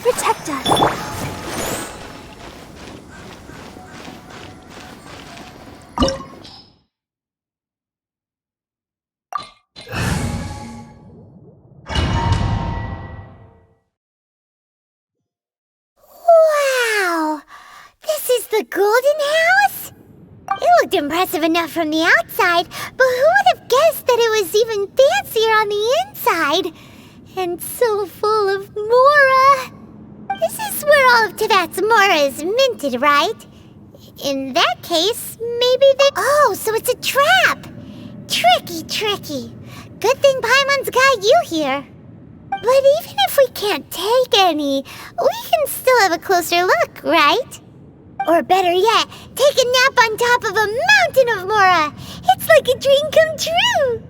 protect us. Wow! This is the Golden House? It looked impressive enough from the outside, but who would have guessed that it was even fancier on the inside? And so full of Mora. This is where all of Teyvat's Mora is minted, right? In that case, maybe they... Oh, so it's a trap! Tricky, tricky. Good thing Paimon's got you here. But even if we can't take any, we can still have a closer look, right? Or better yet, take a nap on top of a mountain of Mora. It's like a dream come true.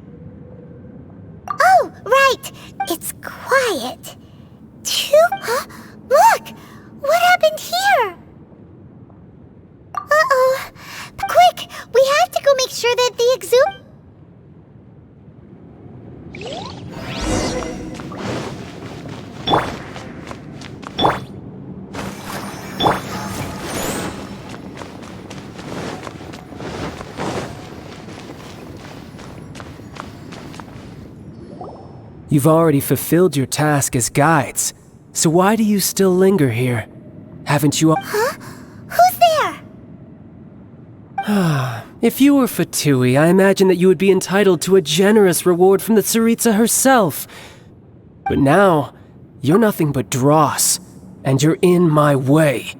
Oh, right. It's quiet. Huh? Look! What happened here? Uh-oh. Quick! We have to go make sure that the You've already fulfilled your task as guides, so why do you still linger here? Haven't you... Huh? Who's there? If you were Fatui, I imagine that you would be entitled to a generous reward from the Tsaritsa herself. But now, you're nothing but dross, and you're in my way.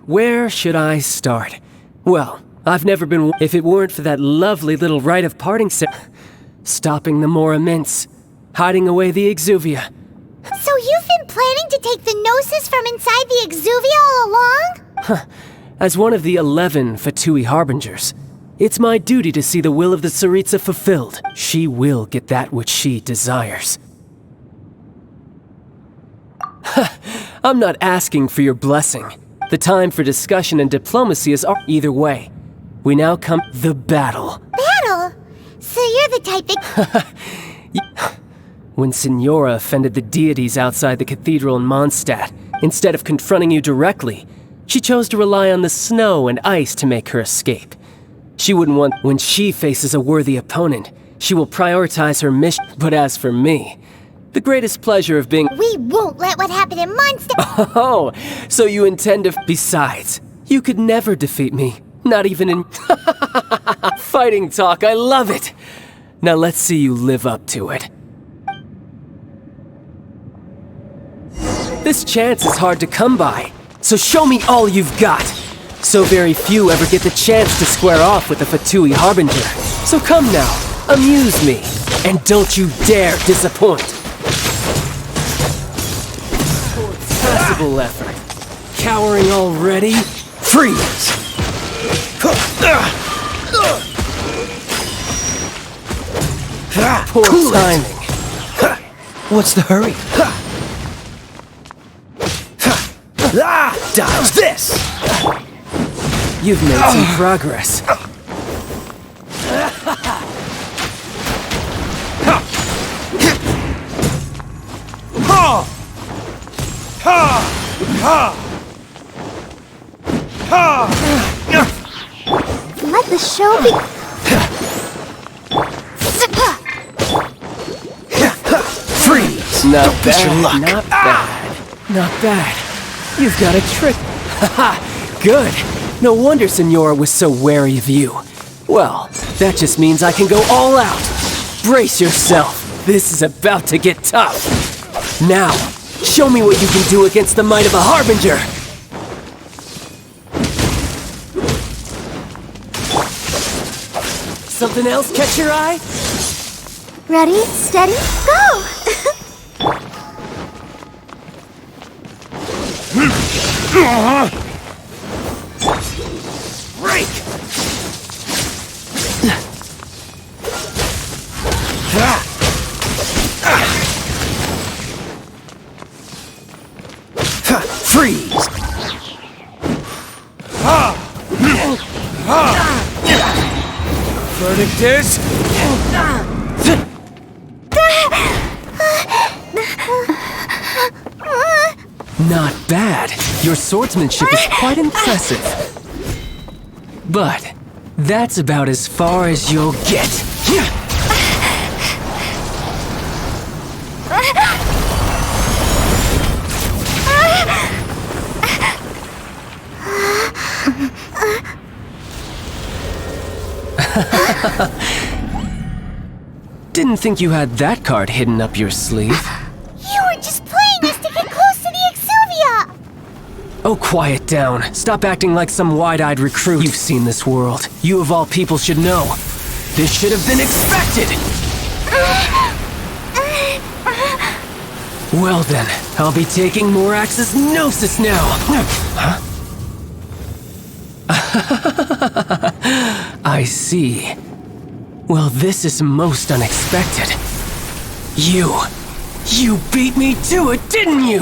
Where should I start? Well, I've never been... If it weren't for that lovely little rite of parting stopping the Mora mints, hiding away the Exuvia. So you've been planning to take the Gnosis from inside the Exuvia all along? As one of the 11 Fatui Harbingers, it's my duty to see the will of the Tsaritsa fulfilled. She will get that which she desires. I'm not asking for your blessing. The time for discussion and diplomacy is either way. We now come the battle. Battle? So you're the type that... When Signora offended the deities outside the cathedral in Mondstadt, instead of confronting you directly, she chose to rely on the snow and ice to make her escape. She wouldn't want... When she faces a worthy opponent, she will prioritize her mission. But as for me, the greatest pleasure of being... We won't let what happened in Mondstadt... Oh, so you intend to... Besides, you could never defeat me. Not even in... Fighting talk, I love it! Now let's see you live up to it. This chance is hard to come by, so show me all you've got. So very few ever get the chance to square off with the Fatui Harbinger. So come now, amuse me, and don't you dare disappoint. Passable effort. Cowering already? Freeze! Poor timing. What's the hurry? Dodge this! You've made some progress. Let the show be... Freeze! Not bad, not bad, not bad. You've got a trick. Haha, good. No wonder Signora was so wary of you. Well, that just means I can go all out. Brace yourself. This is about to get tough. Now, show me what you can do against the might of a Harbinger. Something else catch your eye? Ready, steady, go! Break! Freeze! Verdict is... Not bad. Your swordsmanship is quite impressive. But that's about as far as you'll get. Didn't think you had that card hidden up your sleeve. You were just playing us to get close to the Exuvia! Oh, quiet down. Stop acting like some wide-eyed recruit. You've seen this world. You of all people should know. This should have been expected! Well then, I'll be taking Morax's Gnosis now! Huh? I see. Well, this is most unexpected. You beat me to it, didn't you?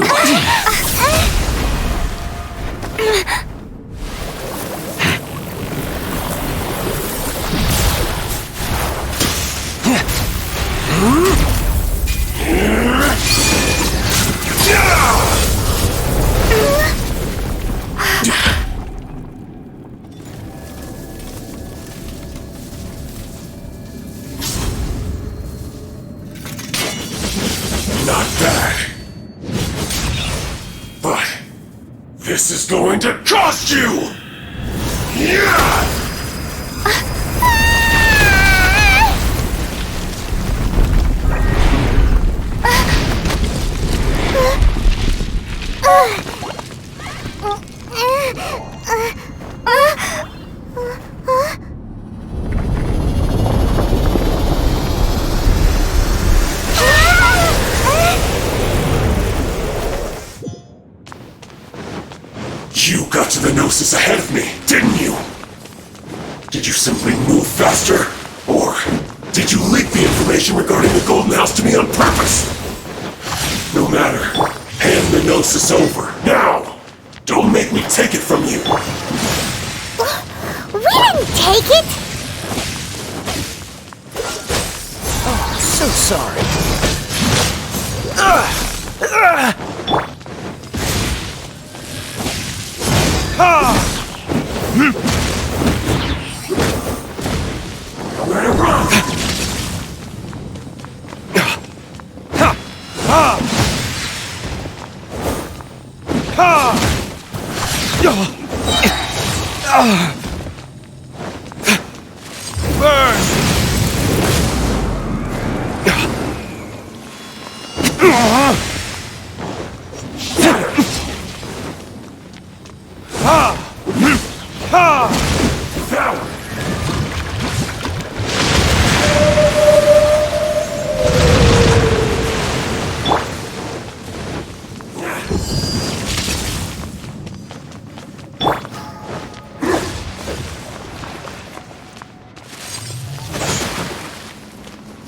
Not bad. But this is going to cost you! Yeah! You got to the Gnosis ahead of me, didn't you? Did you simply move faster? Or did you leak the information regarding the Golden House to me on purpose? No matter. Hand the Gnosis over, now! Don't make me take it from you! We didn't take it! Oh, so sorry. Where to run?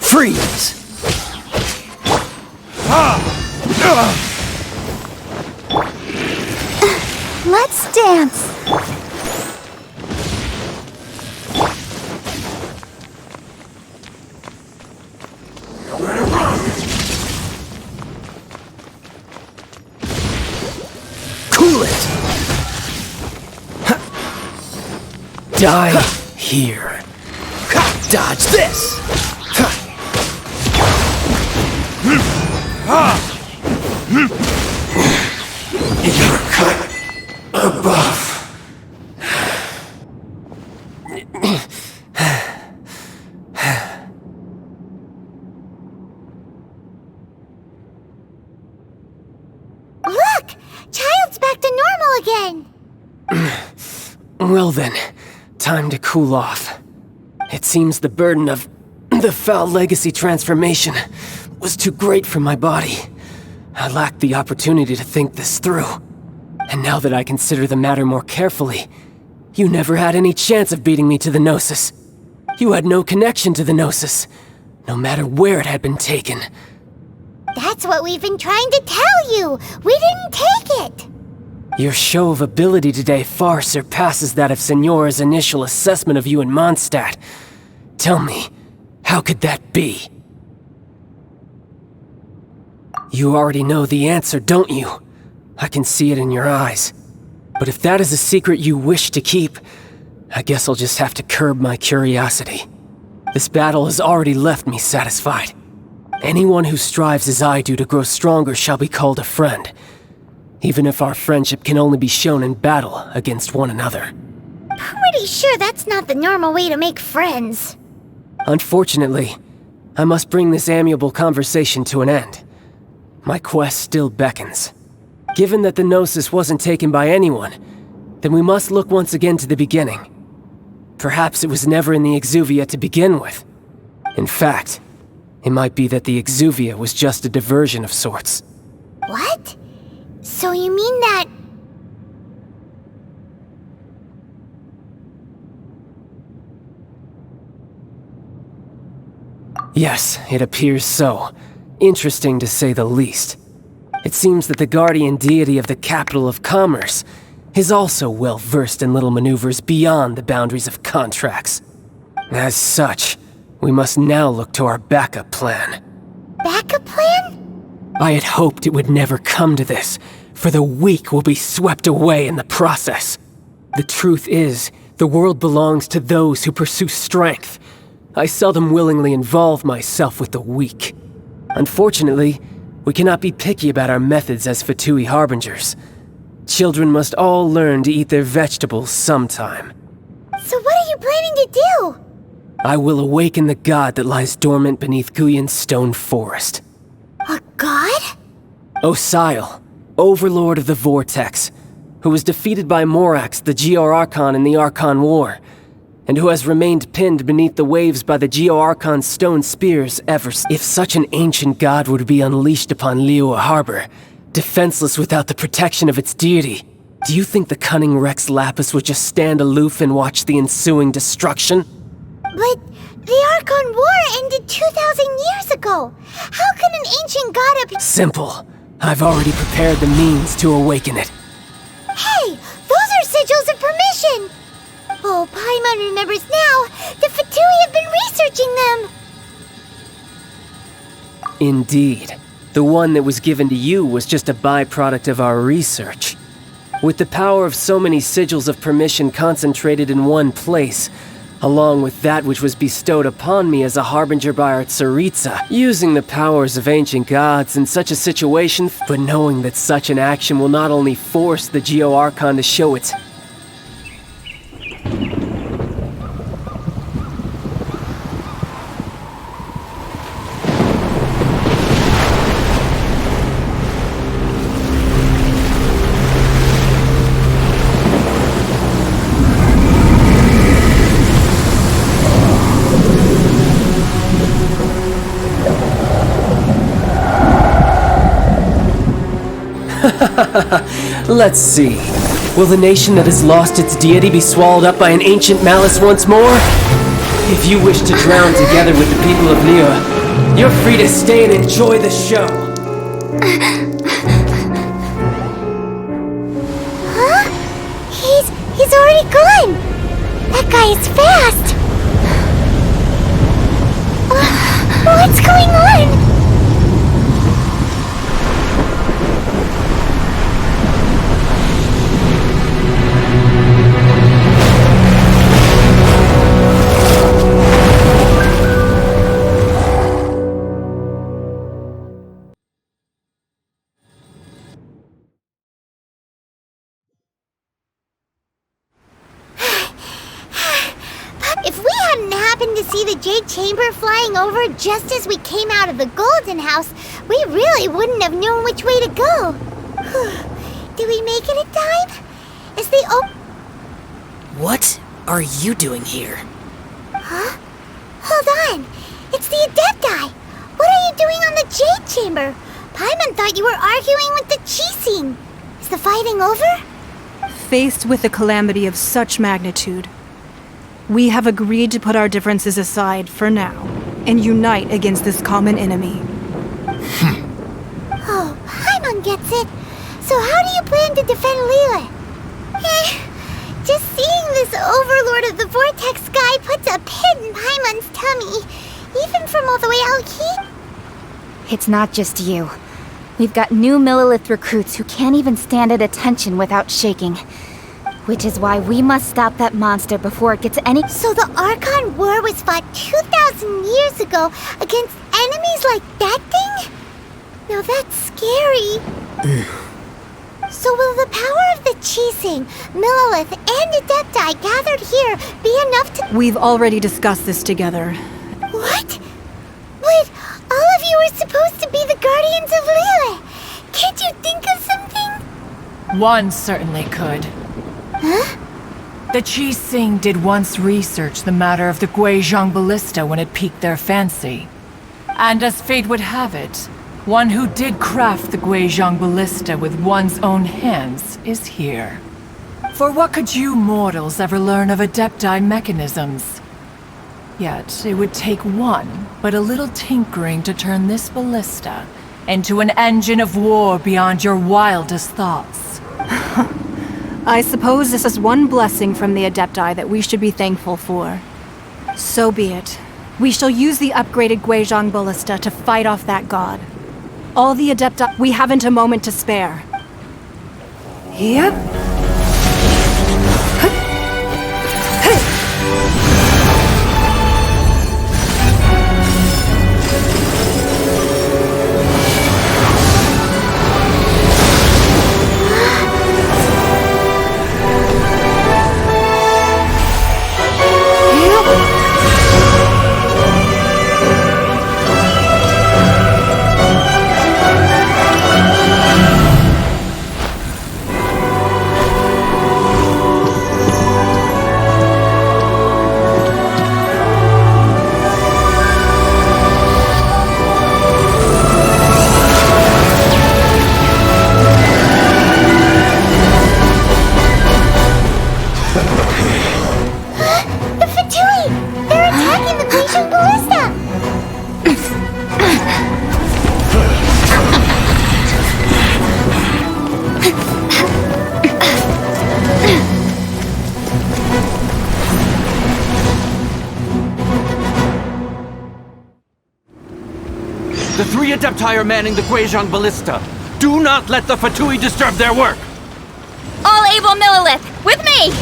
Freeze! Let's dance. Where to run? Cool it! Die here. Dodge this! You're cut above. Look! Child's back to normal again! Well then, time to cool off. It seems the burden of the foul legacy transformation was too great for my body. I lacked the opportunity to think this through. And now that I consider the matter more carefully, you never had any chance of beating me to the Gnosis. You had no connection to the Gnosis, no matter where it had been taken. That's what we've been trying to tell you! We didn't take it! Your show of ability today far surpasses that of Signora's initial assessment of you in Mondstadt. Tell me, how could that be? You already know the answer, don't you? I can see it in your eyes. But if that is a secret you wish to keep, I guess I'll just have to curb my curiosity. This battle has already left me satisfied. Anyone who strives as I do to grow stronger shall be called a friend, even if our friendship can only be shown in battle against one another. Pretty sure that's not the normal way to make friends. Unfortunately, I must bring this amiable conversation to an end. My quest still beckons. Given that the Gnosis wasn't taken by anyone, then we must look once again to the beginning. Perhaps it was never in the Exuvia to begin with. In fact, it might be that the Exuvia was just a diversion of sorts. What? So you mean that... Yes, it appears so. Interesting to say the least. It seems that the guardian deity of the capital of commerce is also well versed in little maneuvers beyond the boundaries of contracts. As such, we must now look to our backup plan. Backup plan? I had hoped it would never come to this, for the weak will be swept away in the process. The truth is, the world belongs to those who pursue strength. I seldom willingly involve myself with the weak. Unfortunately, we cannot be picky about our methods as Fatui Harbingers. Children must all learn to eat their vegetables sometime. So what are you planning to do? I will awaken the god that lies dormant beneath Guyan's stone forest. A god? Osile, overlord of the Vortex, who was defeated by Morax, the Geo-Archon in the Archon War, and who has remained pinned beneath the waves by the Geo-Archon's stone spears ever since. If such an ancient god were to be unleashed upon Liyue Harbor, defenseless without the protection of its deity, do you think the cunning Rex Lapis would just stand aloof and watch the ensuing destruction? But the Archon War ended 2,000 years ago. How can an ancient god appear? Simple. I've already prepared the means to awaken it. Hey, those are sigils of permission. Oh, Paimon remembers now. The Fatui have been researching them. Indeed. The one that was given to you was just a byproduct of our research. With the power of so many sigils of permission concentrated in one place, along with that which was bestowed upon me as a harbinger by our Tsaritsa, using the powers of ancient gods in such a situation, but knowing that such an action will not only force the Geo-Archon to show its... Let's see. Will the nation that has lost its deity be swallowed up by an ancient malice once more? If you wish to drown together with the people of Liyue, you're free to stay and enjoy the show. Huh? He's already gone. That guy is fast. What's going on? If we hadn't happened to see the Jade Chamber flying over just as we came out of the Golden House, we really wouldn't have known which way to go. Did we make it in time? Is the What are you doing here? Huh? Hold on. It's the Adept guy. What are you doing on the Jade Chamber? Paimon thought you were arguing with the Chising. Is the fighting over? Faced with a calamity of such magnitude, we have agreed to put our differences aside for now and unite against this common enemy. Oh, Paimon gets it. So how do you plan to defend Liyue? Just seeing this overlord of the Vortex guy puts a pit in Paimon's tummy, even from all the way out here. It's not just you. We've got new Millilith recruits who can't even stand at attention without shaking. Which is why we must stop that monster before it gets any— So the Archon War was fought 2,000 years ago against enemies like that thing? Now that's scary. So will the power of the Chising, Millilith, and Adepti gathered here be enough to— We've already discussed this together. What? But all of you are supposed to be the Guardians of Liyue. Can't you think of something? One certainly could. Huh? The Chising did once research the matter of the Guizhong Ballista when it piqued their fancy. And as fate would have it, one who did craft the Guizhong Ballista with one's own hands is here. For what could you mortals ever learn of Adepti mechanisms? Yet it would take one but a little tinkering to turn this ballista into an engine of war beyond your wildest thoughts. I suppose this is one blessing from the Adepti that we should be thankful for. So be it. We shall use the upgraded Guizhong Ballista to fight off that god. All the Adepti— we haven't a moment to spare. Yep. The three Adepti are manning the Guizhong Ballista. Do not let the Fatui disturb their work! All able Millilith, with me!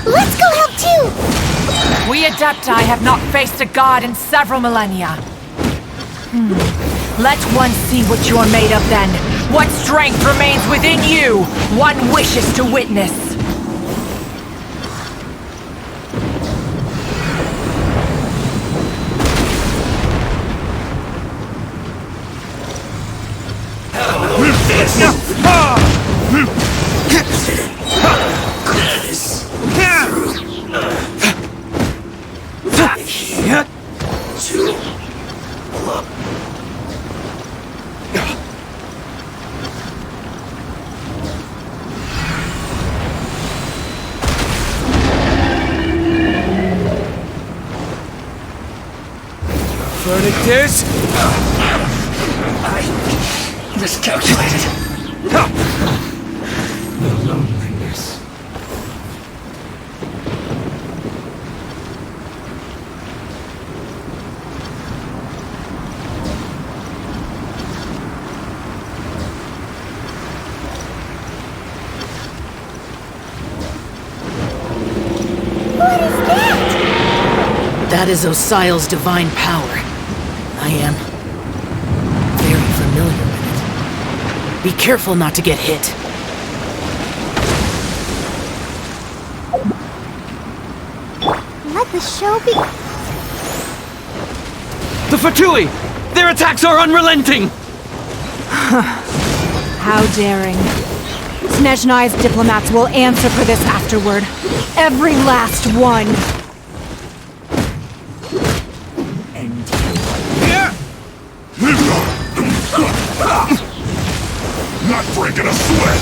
Let's go help too! We Adepti have not faced a god in several millennia. Let one see what you are made of then. What strength remains within you, one wishes to witness. Verdict is... I miscalculated. The loneliness. What is that? That is Osial's divine power. I am very familiar with it. Be careful not to get hit. Let the show be. The Fatui! Their attacks are unrelenting! How daring. Snezhnai's diplomats will answer for this afterward. Every last one. Not breaking a sweat!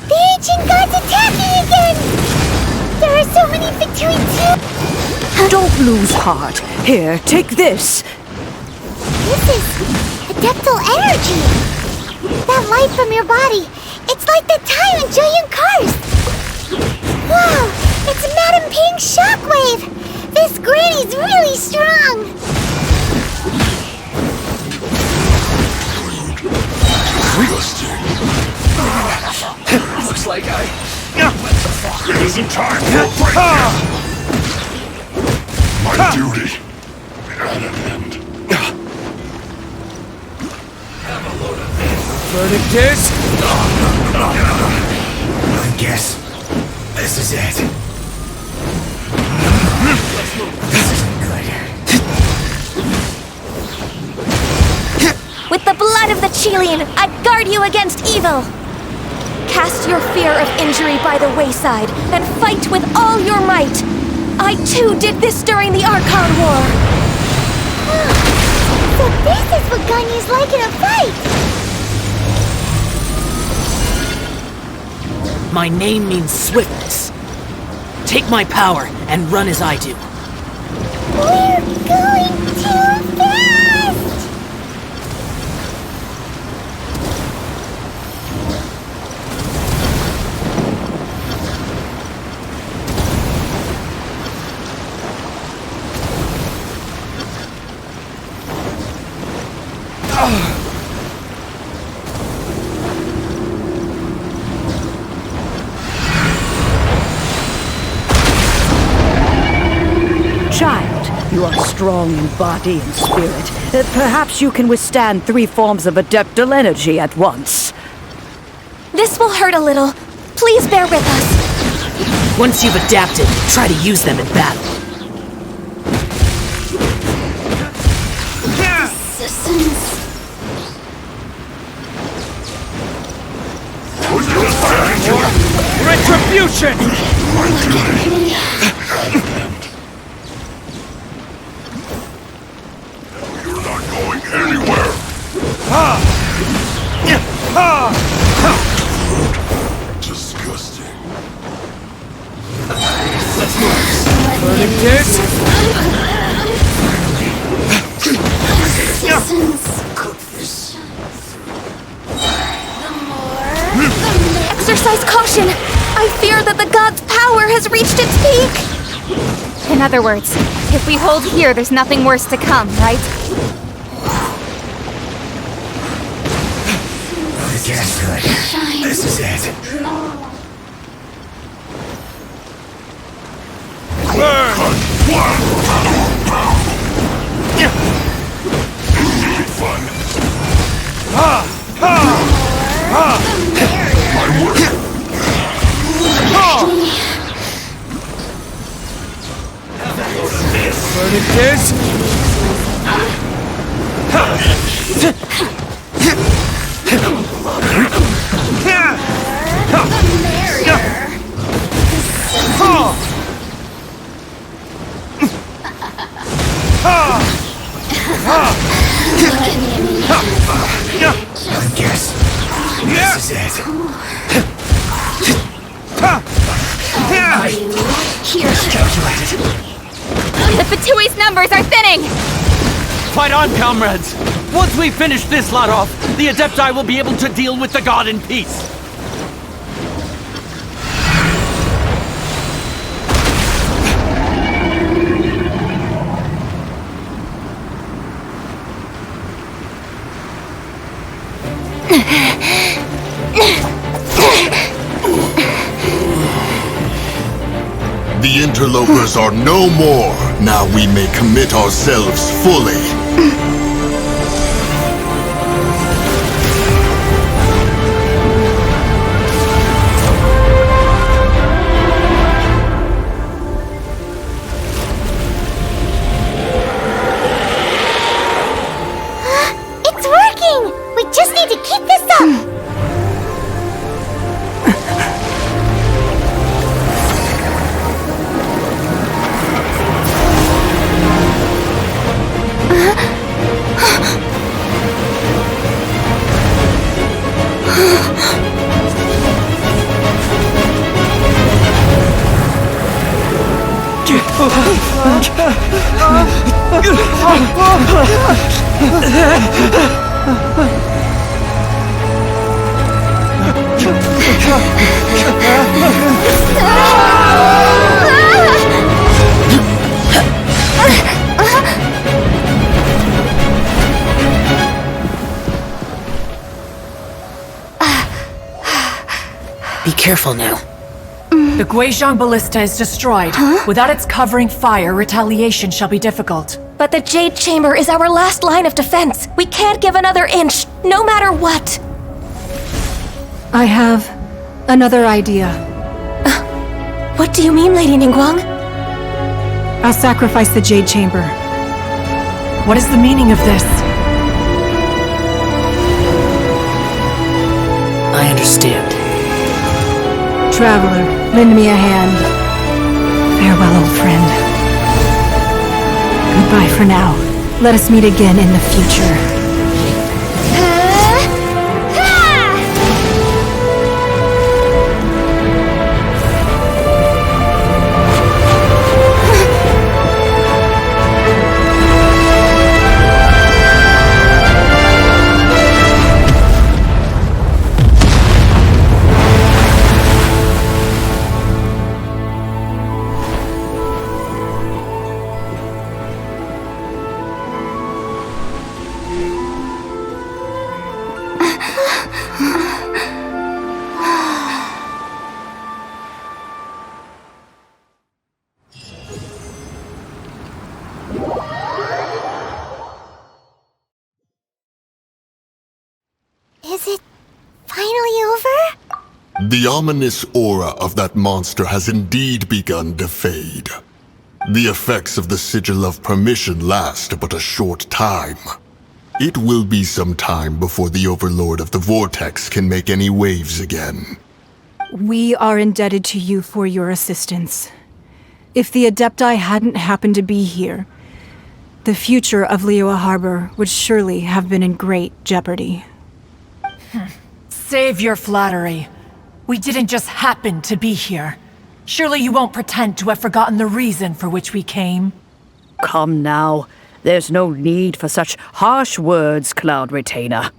The ancient gods attacking again! There are so many Fatui too! Don't lose heart. Here, take this. This is adeptal energy! That light from your body, it's like the time in Julian Karst! Wow, it's Madame Ping's shockwave! This granny's really strong! like I... It isn't time for a break yet. My duty at an end. Verdict is... I guess this is it. This isn't good. With the blood of the Chilean, I guard you against evil! Cast your fear of injury by the wayside, and fight with all your might! I too did this during the Archon War! So this is what Ganyu's like in a fight! My name means swiftness. Take my power and run as I do. We're going too fast! Child, you are strong in body and spirit. Perhaps you can withstand 3 forms of adeptal energy at once. This will hurt a little. Please bear with us. Once you've adapted, try to use them in battle. Retribution! You're not going anywhere. Disgusting. Verdict is... Exercise caution! I fear that the god's power has reached its peak! In other words, if we hold here, there's nothing worse to come, right? I guess good. This is it. Verdict is... I guess this is it. The Fatui's numbers are thinning! Fight on, comrades! Once we finish this lot off, the Adepti will be able to deal with the god in peace. The interlopers are no more. Now we may commit ourselves fully. It's working! We just need to keep this up! Be careful now. The Guizhong Ballista is destroyed. Without its covering fire, retaliation shall be difficult. But the Jade Chamber is our last line of defense. We can't give another inch, no matter what. I have another idea. What do you mean, Lady Ningguang? I'll sacrifice the Jade Chamber. What is the meaning of this? I understand. Traveler, lend me a hand. Farewell, old friend. Goodbye for now. Let us meet again in the future. Is it finally over? The ominous aura of that monster has indeed begun to fade. The effects of the Sigil of Permission last but a short time. It will be some time before the Overlord of the Vortex can make any waves again. We are indebted to you for your assistance. If the Adepti hadn't happened to be here, the future of Liyue Harbor would surely have been in great jeopardy. Save your flattery. We didn't just happen to be here. Surely you won't pretend to have forgotten the reason for which we came. Come now. There's no need for such harsh words, Cloud Retainer.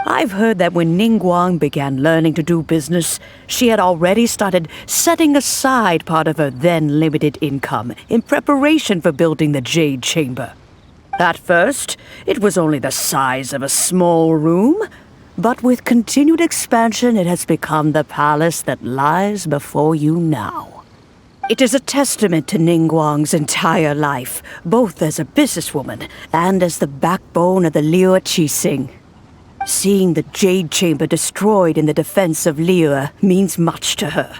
I've heard that when Ningguang began learning to do business, she had already started setting aside part of her then limited income in preparation for building the Jade Chamber. At first, it was only the size of a small room, but with continued expansion, it has become the palace that lies before you now. It is a testament to Ningguang's entire life, both as a businesswoman and as the backbone of the Liyue Qixing. Seeing the Jade Chamber destroyed in the defense of Liyue means much to her.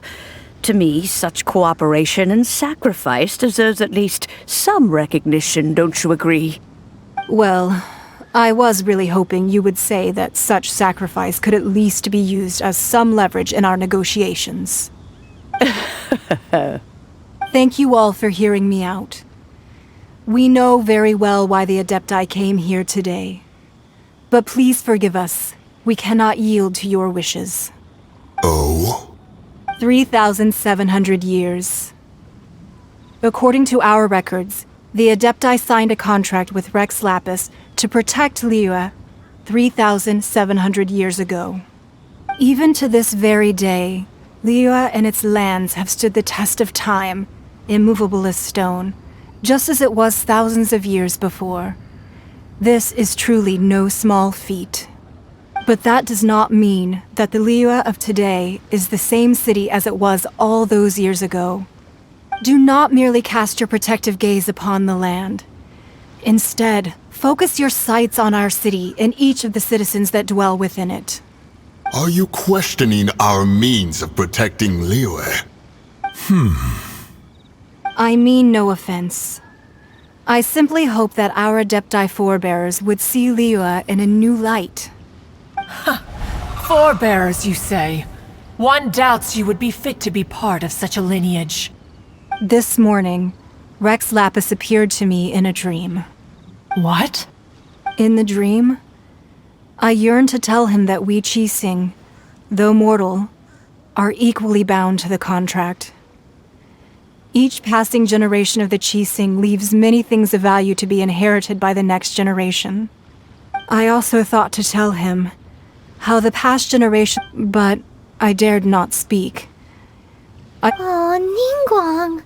To me, such cooperation and sacrifice deserves at least some recognition, don't you agree? Well, I was really hoping you would say that such sacrifice could at least be used as some leverage in our negotiations. Thank you all for hearing me out. We know very well why the Adepti came here today. But please forgive us. We cannot yield to your wishes. Oh? 3,700 years. According to our records, the Adepti signed a contract with Rex Lapis to protect Liyue 3,700 years ago. Even to this very day, Liyue and its lands have stood the test of time, immovable as stone, just as it was thousands of years before. This is truly no small feat. But that does not mean that the Liyue of today is the same city as it was all those years ago. Do not merely cast your protective gaze upon the land. Instead, focus your sights on our city and each of the citizens that dwell within it. Are you questioning our means of protecting Liyue? I mean no offense. I simply hope that our Adepti forebears would see Liyue in a new light. Forebearers, you say? One doubts you would be fit to be part of such a lineage. This morning, Rex Lapis appeared to me in a dream. What? In the dream, I yearned to tell him that we Qixing, though mortal, are equally bound to the contract. Each passing generation of the Qixing leaves many things of value to be inherited by the next generation. I also thought to tell him how the past generation, but I dared not speak. Oh, Ningguang.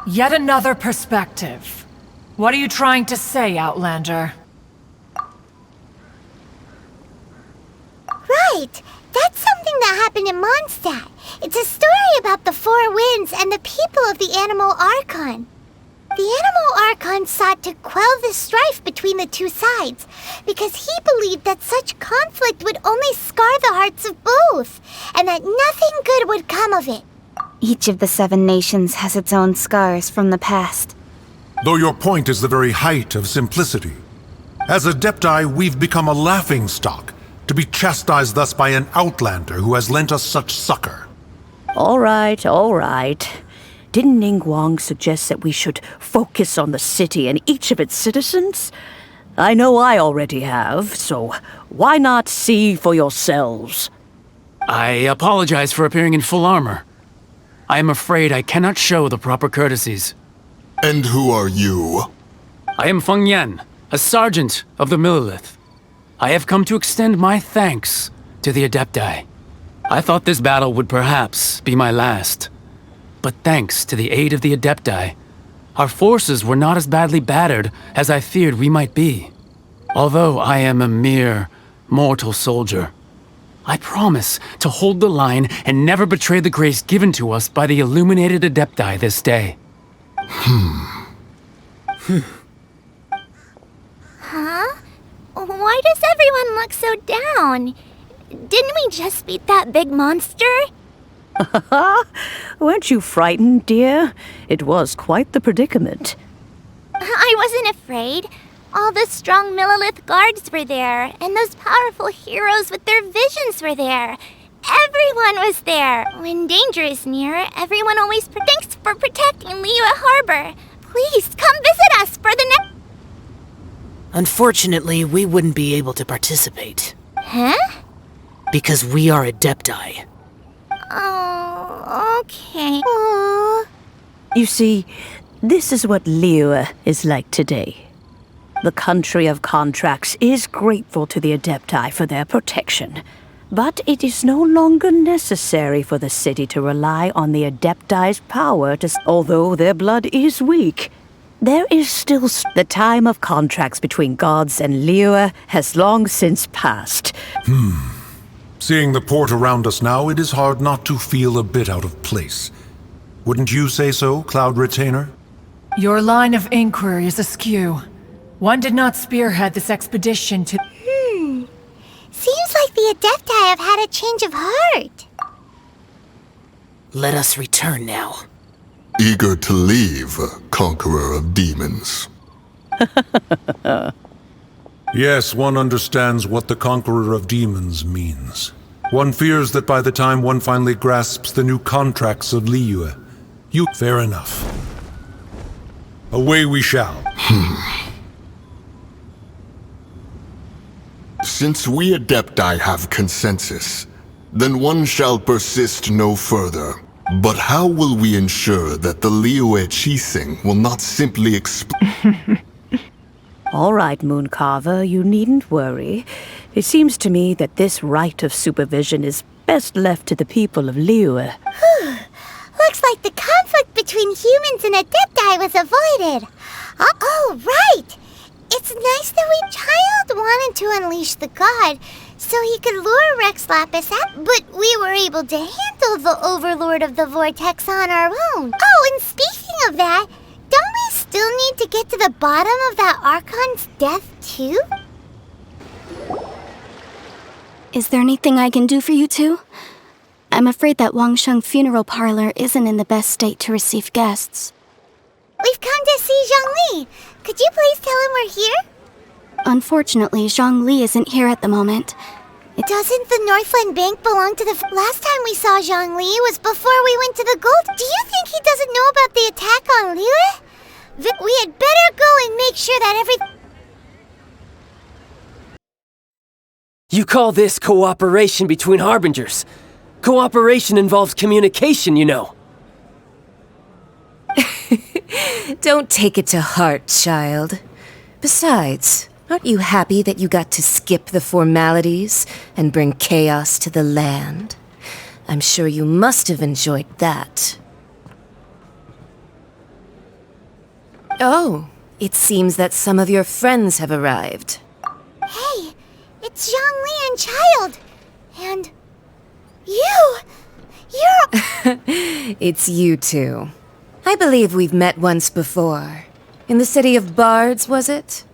Yet another perspective. What are you trying to say, Outlander? Right. That's something that happened written in Mondstadt. It's a story about the Four Winds and the people of the Animal Archon. The Animal Archon sought to quell the strife between the two sides, because he believed that such conflict would only scar the hearts of both, and that nothing good would come of it. Each of the 7 nations has its own scars from the past. Though your point is the very height of simplicity. As Adepti, we've become a laughingstock, to be chastised thus by an outlander who has lent us such succor. All right, all right. Didn't Ningguang suggest that we should focus on the city and each of its citizens? I know I already have, so why not see for yourselves? I apologize for appearing in full armor. I am afraid I cannot show the proper courtesies. And who are you? I am Feng Yan, a sergeant of the Millelith. I have come to extend my thanks to the Adepti. I thought this battle would perhaps be my last. But thanks to the aid of the Adepti, our forces were not as badly battered as I feared we might be. Although I am a mere mortal soldier, I promise to hold the line and never betray the grace given to us by the illuminated Adepti this day. Huh? Why does everyone look so down? Didn't we just beat that big monster? Weren't you frightened, dear? It was quite the predicament. I wasn't afraid. All the strong Millelith guards were there, and those powerful heroes with their visions were there. Everyone was there. When danger is near, everyone always thanks for protecting Liyue Harbor. Please, come visit us for the next... Unfortunately, we wouldn't be able to participate. Huh? Because we are Adepti. Oh, okay. Aww. You see, this is what Liyue is like today. The country of contracts is grateful to the Adepti for their protection, but it is no longer necessary for the city to rely on the Adepti's power although their blood is weak. There is still the time of contracts between gods and Liyue has long since passed. Seeing the port around us now, it is hard not to feel a bit out of place. Wouldn't you say so, Cloud Retainer? Your line of inquiry is askew. One did not spearhead this expedition to... Seems like the Adepti have had a change of heart. Let us return now. Eager to leave, Conqueror of Demons. Yes, one understands what the Conqueror of Demons means. One fears that by the time one finally grasps the new contracts of Liyue, fair enough. Away we shall. Since we Adepti have consensus, then one shall persist no further. But how will we ensure that the Liyue Chising will not simply All right, Mooncarver, you needn't worry. It seems to me that this right of supervision is best left to the people of Liyue. Looks like the conflict between humans and Adepti was avoided. Oh, right! It's nice that we child wanted to unleash the god so he could lure Rex Lapis out, but we were able to handle the Overlord of the Vortex on our own. Oh, and speaking of that, don't we still need to get to the bottom of that Archon's death, too? Is there anything I can do for you two? I'm afraid that Wangsheng funeral parlor isn't in the best state to receive guests. We've come to see Zhongli. Could you please tell him we're here? Unfortunately, Zhongli isn't here at the moment. Doesn't the Northland Bank belong to the... Last time we saw Zhongli was before we went to the gold... Do you think he doesn't know about the attack on Liyue? We had better go and make sure that every... You call this cooperation between Harbingers? Cooperation involves communication, you know. Don't take it to heart, child. Besides, aren't you happy that you got to skip the formalities and bring chaos to the land? I'm sure you must have enjoyed that. Oh, it seems that some of your friends have arrived. Hey, it's Zhongli and Child. And You're... It's you two. I believe we've met once before. In the city of Bards, was it?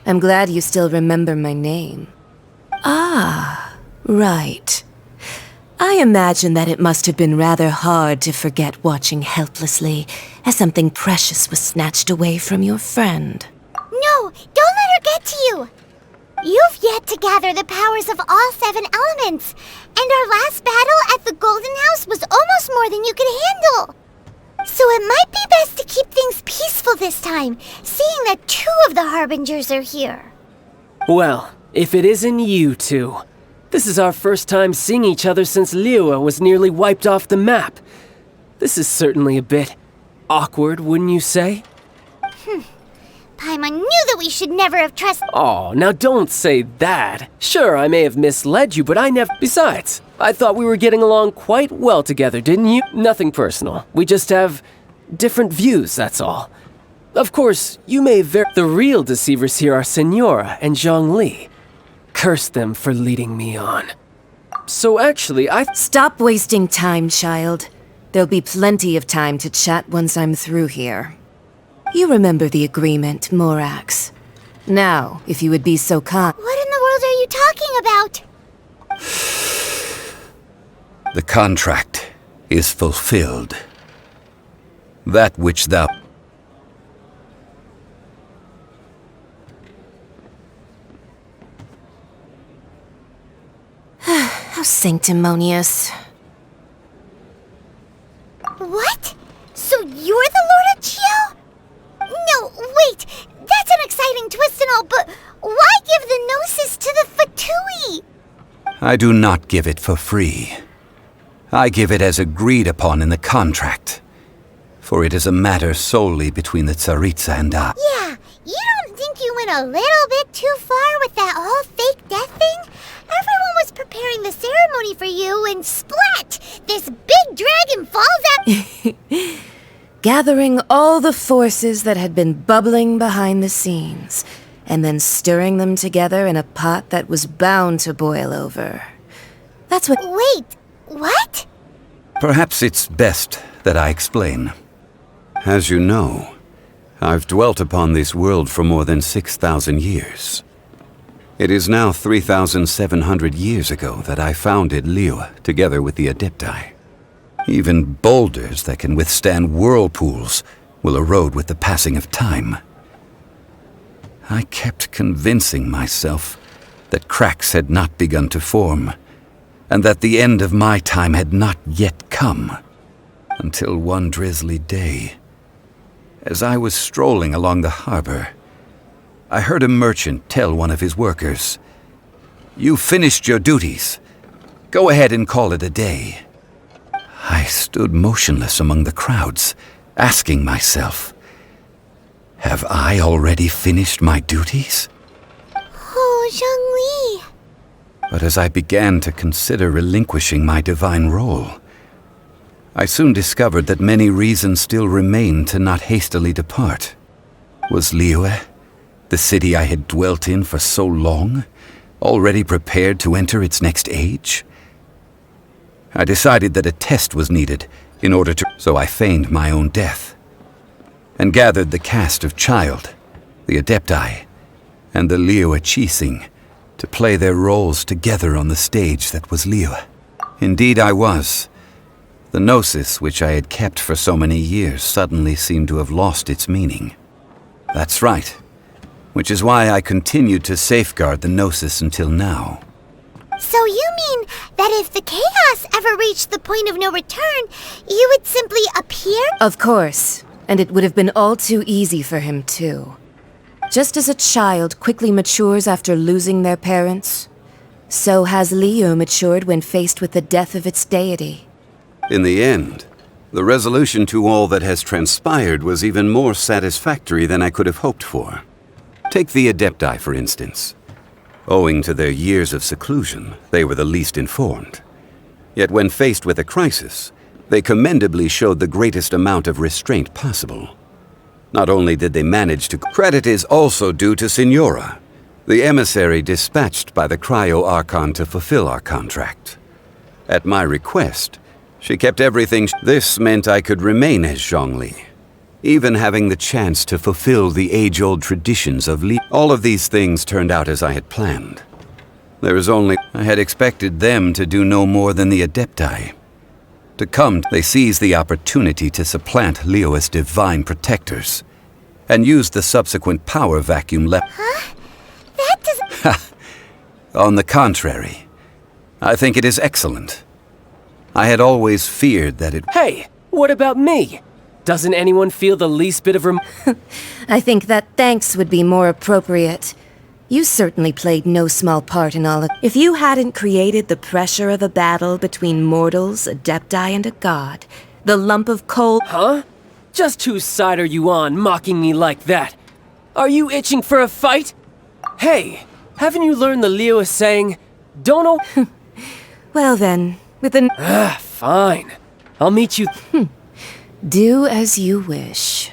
I'm glad you still remember my name. Ah, right. I imagine that it must have been rather hard to forget watching helplessly as something precious was snatched away from your friend. No, don't let her get to you. You've yet to gather the powers of all 7 elements, and our last battle at the Golden House was almost more than you could handle. So it might be best to keep things peaceful this time, seeing that 2 of the Harbingers are here. Well, if it isn't you two. This is our first time seeing each other since Liyue was nearly wiped off the map. This is certainly a bit awkward, wouldn't you say? Paimon knew that we should never have trusted... Oh, now don't say that. Sure, I may have misled you, but I never... Besides, I thought we were getting along quite well together, didn't you? Nothing personal. We just have different views, that's all. Of course, you may the real deceivers here are Senora and Zhongli. Curse them for leading me on. So actually, Stop wasting time, child. There'll be plenty of time to chat once I'm through here. You remember the agreement, Morax. Now, if you would be so kind... What in the world are you talking about? The contract is fulfilled. That which thou... How sanctimonious. What? So you're the Lord of Chio? No, wait! That's an exciting twist and all, but why give the Gnosis to the Fatui? I do not give it for free. I give it as agreed upon in the contract. For it is a matter solely between the Tsaritsa and I. Yeah, you don't think you went a little bit too far with that whole fake death thing? Everyone was preparing the ceremony for you, and splat! This big dragon falls out... Gathering all the forces that had been bubbling behind the scenes, and then stirring them together in a pot that was bound to boil over. That's what... Wait, what? Perhaps it's best that I explain. As you know, I've dwelt upon this world for more than 6,000 years. It is now 3,700 years ago that I founded Liyue together with the Adepti. Even boulders that can withstand whirlpools will erode with the passing of time. I kept convincing myself that cracks had not begun to form, and that the end of my time had not yet come. Until one drizzly day, as I was strolling along the harbor, I heard a merchant tell one of his workers, "You finished your duties. Go ahead and call it a day." I stood motionless among the crowds, asking myself, have I already finished my duties? Oh, Zhongli. But as I began to consider relinquishing my divine role, I soon discovered that many reasons still remained to not hastily depart. Was Liyue, the city I had dwelt in for so long, already prepared to enter its next age? I decided that a test was needed in order to... So I feigned my own death, and gathered the cast of Child, the Adepti, and the Liyue Qixing to play their roles together on the stage that was Liyue. Indeed I was. The Gnosis, which I had kept for so many years, suddenly seemed to have lost its meaning. That's right, which is why I continued to safeguard the Gnosis until now. So you mean that if the chaos ever reached the point of no return, you would simply appear? Of course, and it would have been all too easy for him too. Just as a child quickly matures after losing their parents, so has Liyue matured when faced with the death of its deity. In the end, the resolution to all that has transpired was even more satisfactory than I could have hoped for. Take the Adepti, for instance. Owing to their years of seclusion, they were the least informed. Yet when faced with a crisis, they commendably showed the greatest amount of restraint possible. Not only did they manage to... Credit is also due to Senora, the emissary dispatched by the Cryo Archon to fulfill our contract. At my request, she kept everything. This meant I could remain as Zhongli, even having the chance to fulfill the age-old traditions of Li. All of these things turned out as I had planned. There was only... I had expected them to do no more than the Adepti. To come, they seized the opportunity to supplant Liyue's divine protectors, and used the subsequent power vacuum left. Huh? That doesn't... On the contrary, I think it is excellent. I had always feared that it... Hey, what about me? Doesn't anyone feel the least bit of I think that thanks would be more appropriate. You certainly played no small part in all of... If you hadn't created the pressure of a battle between mortals, Adepti, and a god, the lump of coal... Huh? Just whose side are you on, mocking me like that? Are you itching for a fight? Hey, haven't you learned the Liyue saying, don't know... Well then, with an... Fine. I'll meet you... Do as you wish.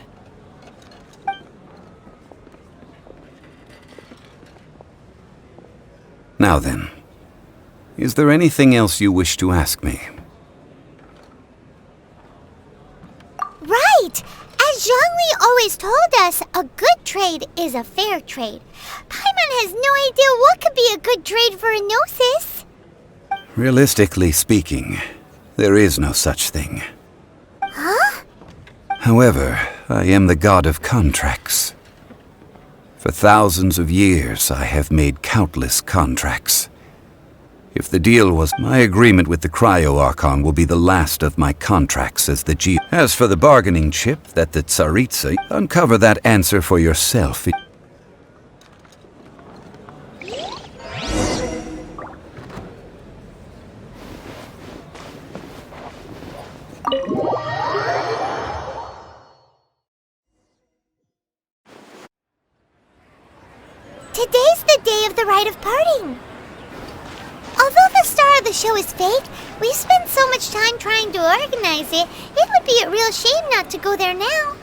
Now then, is there anything else you wish to ask me? Right! As Zhongli always told us, a good trade is a fair trade. Paimon has no idea what could be a good trade for a Gnosis. Realistically speaking, there is no such thing. Huh? However, I am the god of contracts. For thousands of years, I have made countless contracts. If the deal was, my agreement with the Cryo-Archon will be the last of my contracts as the G. As for the bargaining chip that the Tsaritsa, uncover that answer for yourself. Today's the day of the rite of parting. Although the star of the show is fake, we spent so much time trying to organize it, it would be a real shame not to go there now.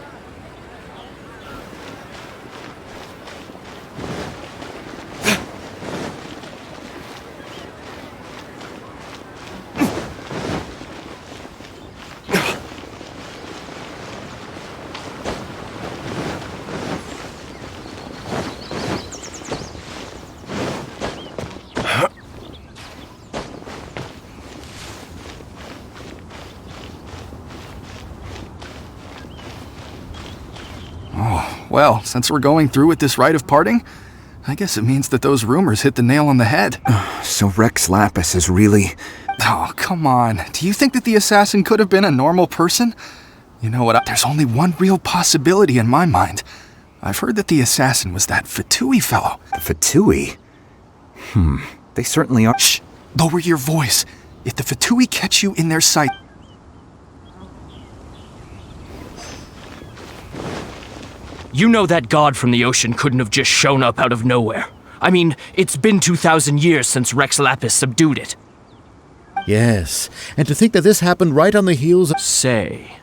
Well, since we're going through with this rite of parting, I guess it means that those rumors hit the nail on the head. So Rex Lapis is really... Oh, come on. Do you think that the assassin could have been a normal person? You know what? There's only one real possibility in my mind. I've heard that the assassin was that Fatui fellow. The Fatui? They certainly are... Shh! Lower your voice. If the Fatui catch you in their sight... You know that god from the ocean couldn't have just shown up out of nowhere. I mean, it's been 2,000 years since Rex Lapis subdued it. Yes, and to think that this happened right on the heels of... Say,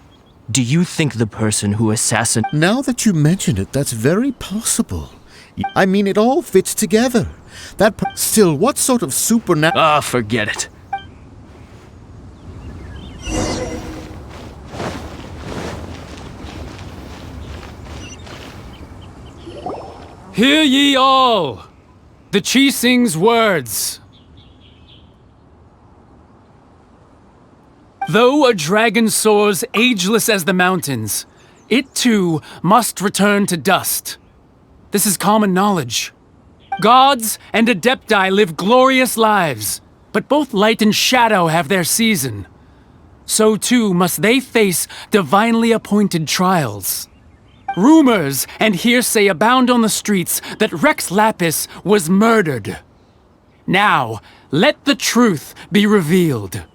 do you think the person who assassinated... Now that you mention it, that's very possible. I mean, it all fits together. Still, what sort of supernatural... forget it. Hear ye all! The Chi sings words. Though a dragon soars ageless as the mountains, it too must return to dust. This is common knowledge. Gods and Adepti live glorious lives, but both light and shadow have their season. So too must they face divinely appointed trials. Rumors and hearsay abound on the streets that Rex Lapis was murdered. Now, let the truth be revealed.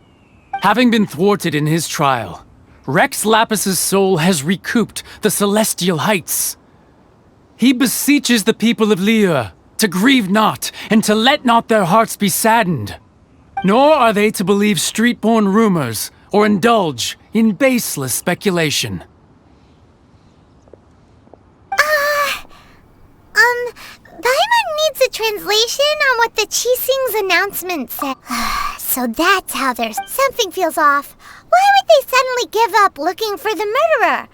Having been thwarted in his trial, Rex Lapis's soul has recouped the celestial heights. He beseeches the people of Liyue to grieve not and to let not their hearts be saddened. Nor are they to believe street-born rumors or indulge in baseless speculation. Paimon needs a translation on what the Chi Sing's announcement said. So that's how there's something feels off. Why would they suddenly give up looking for the murderer?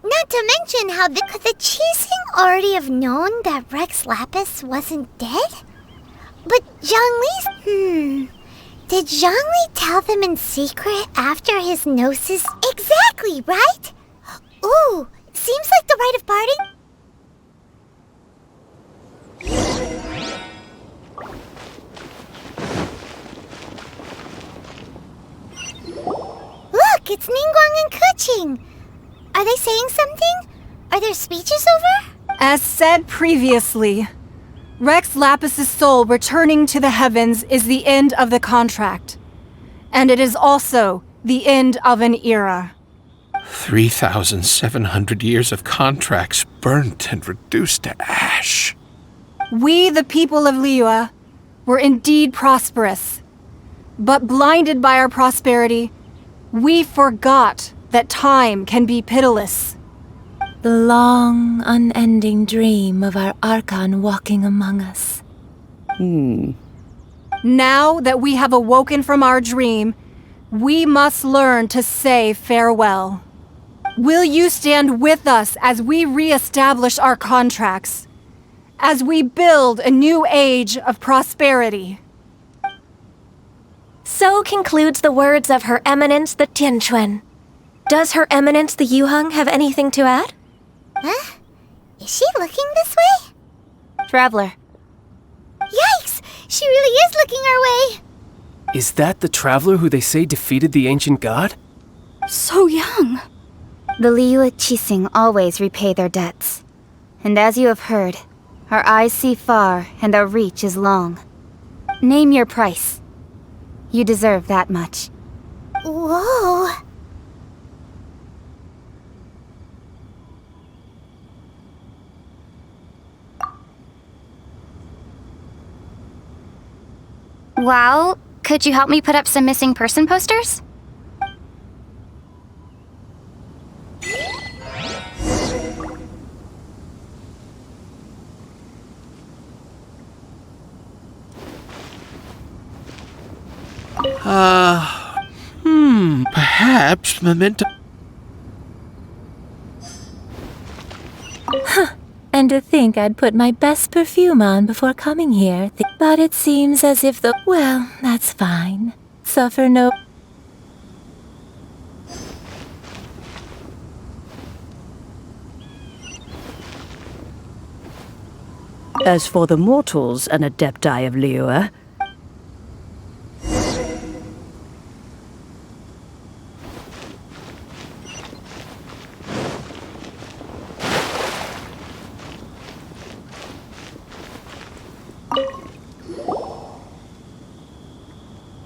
Not to mention how could the Qixing already have known that Rex Lapis wasn't dead? But Zhongli's... Did Zhongli tell them in secret after his gnosis? Exactly, right? Ooh, seems like the rite of parting. Look, it's Ningguang and Keqing. Are they saying something? Are their speeches over? As said previously, Rex Lapis's soul returning to the heavens is the end of the contract. And it is also the end of an era. 3,700 years of contracts burnt and reduced to ash. We, the people of Liyue, were indeed prosperous. But blinded by our prosperity, we forgot that time can be pitiless. The long, unending dream of our Archon walking among us. Now that we have awoken from our dream, we must learn to say farewell. Will you stand with us as we re-establish our contracts? As we build a new age of prosperity? So concludes the words of Her Eminence the Tianquan. Does Her Eminence the Yuheng have anything to add? Huh? Is she looking this way? Traveler. Yikes! She really is looking our way! Is that the traveler who they say defeated the ancient god? So young. The Liyue Qixing always repay their debts. And as you have heard, our eyes see far and our reach is long. Name your price. You deserve that much. Whoa! Well, could you help me put up some missing person posters? Perhaps memento. And to think I'd put my best perfume on before coming here. But it seems as if the... Well, that's fine. Suffer no... As for the mortals and adepti of Liyue,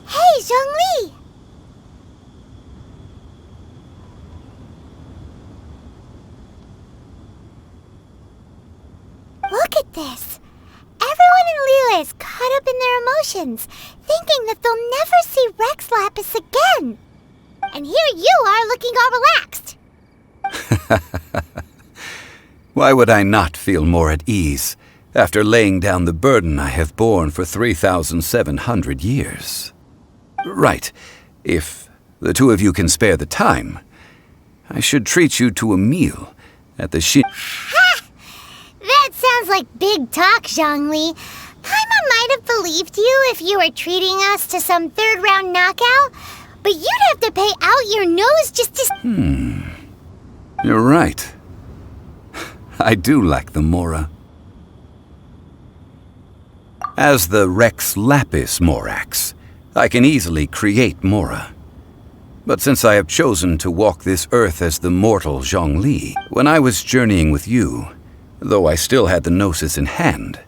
Hey, Zhongli! Look at this! Everyone in Liyue is caught up in their emotions, thinking that they'll never see Rex Lapis again. And here you are looking all relaxed. Why would I not feel more at ease after laying down the burden I have borne for 3,700 years? Right. If the two of you can spare the time, I should treat you to a meal at the Ha! That sounds like big talk, Zhongli. Paimon might have believed you if you were treating us to some third-round knockout, but you'd have to pay out your nose just to... You're right. I do lack the Mora. As the Rex Lapis Morax, I can easily create Mora. But since I have chosen to walk this earth as the mortal Zhongli, when I was journeying with you, though I still had the Gnosis in hand,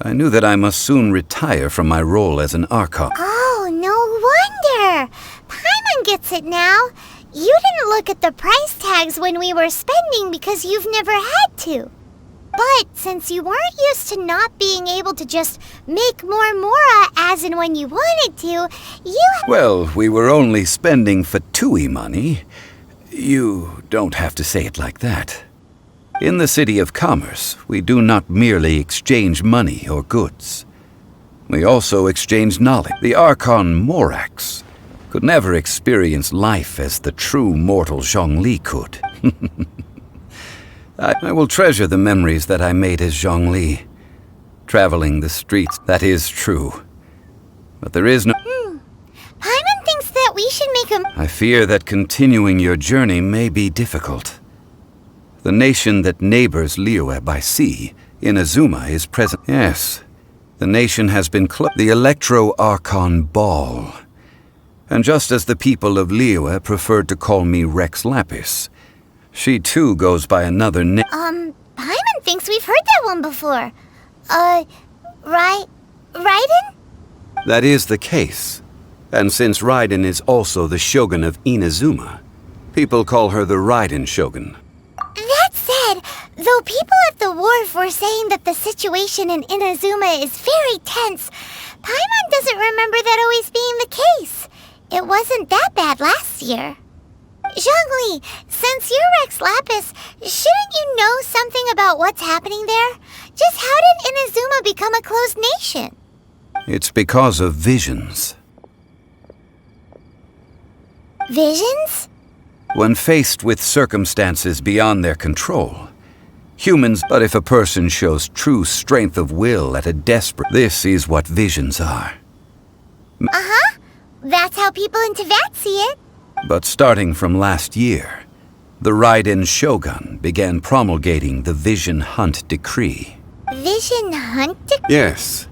I knew that I must soon retire from my role as an Archon. Oh, no wonder! Paimon gets it now. You didn't look at the price tags when we were spending because you've never had to. But since you weren't used to not being able to just make more Mora as and when you wanted to, you... Well, we were only spending Fatui money. You don't have to say it like that. In the City of Commerce, we do not merely exchange money or goods. We also exchanged knowledge. The Archon Morax could never experience life as the true mortal Zhongli could. I will treasure the memories that I made as Zhongli, traveling the streets. That is true. But there is no... Paimon thinks that we should make him... I fear that continuing your journey may be difficult. The nation that neighbors Liyue by sea, Inazuma, is present. Yes, the nation has been the Electro-Archon Ball. And just as the people of Liyue preferred to call me Rex Lapis, she too goes by another name. Paimon thinks we've heard that one before. Raiden? That is the case. And since Raiden is also the Shogun of Inazuma, people call her the Raiden Shogun. That said, though people at the wharf were saying that the situation in Inazuma is very tense, Paimon doesn't remember that always being the case. It wasn't that bad last year. Zhongli, since you're Rex Lapis, shouldn't you know something about what's happening there? Just how did Inazuma become a closed nation? It's because of visions. Visions? When faced with circumstances beyond their control, humans... But if a person shows true strength of will at a desperate... This is what visions are. Uh-huh. That's how people in Teyvat see it. But starting from last year, the Raiden Shogun began promulgating the Vision Hunt Decree. Vision Hunt Decree? Yes.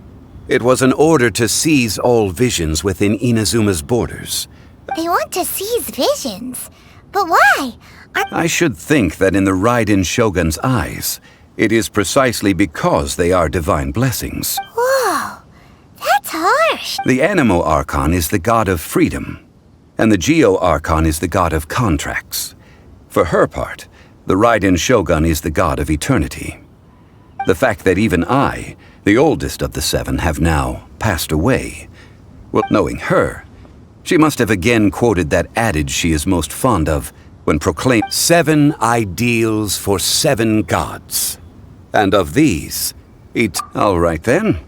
It was an order to seize all visions within Inazuma's borders. They want to seize visions. But why? I should think that in the Raiden Shogun's eyes, it is precisely because they are divine blessings. Whoa, that's harsh. The Animo Archon is the god of freedom, and the Geo Archon is the god of contracts. For her part, the Raiden Shogun is the god of eternity. The fact that even I, the oldest of the seven, have now passed away, well, knowing her, she must have again quoted that adage she is most fond of when proclaimed 7 ideals for 7 gods. And of these, all right then.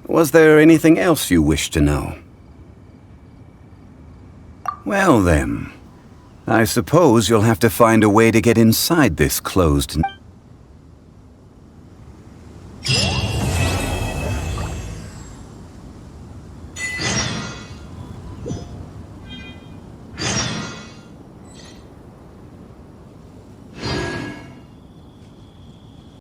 Was there anything else you wished to know? Well then, I suppose you'll have to find a way to get inside this closed...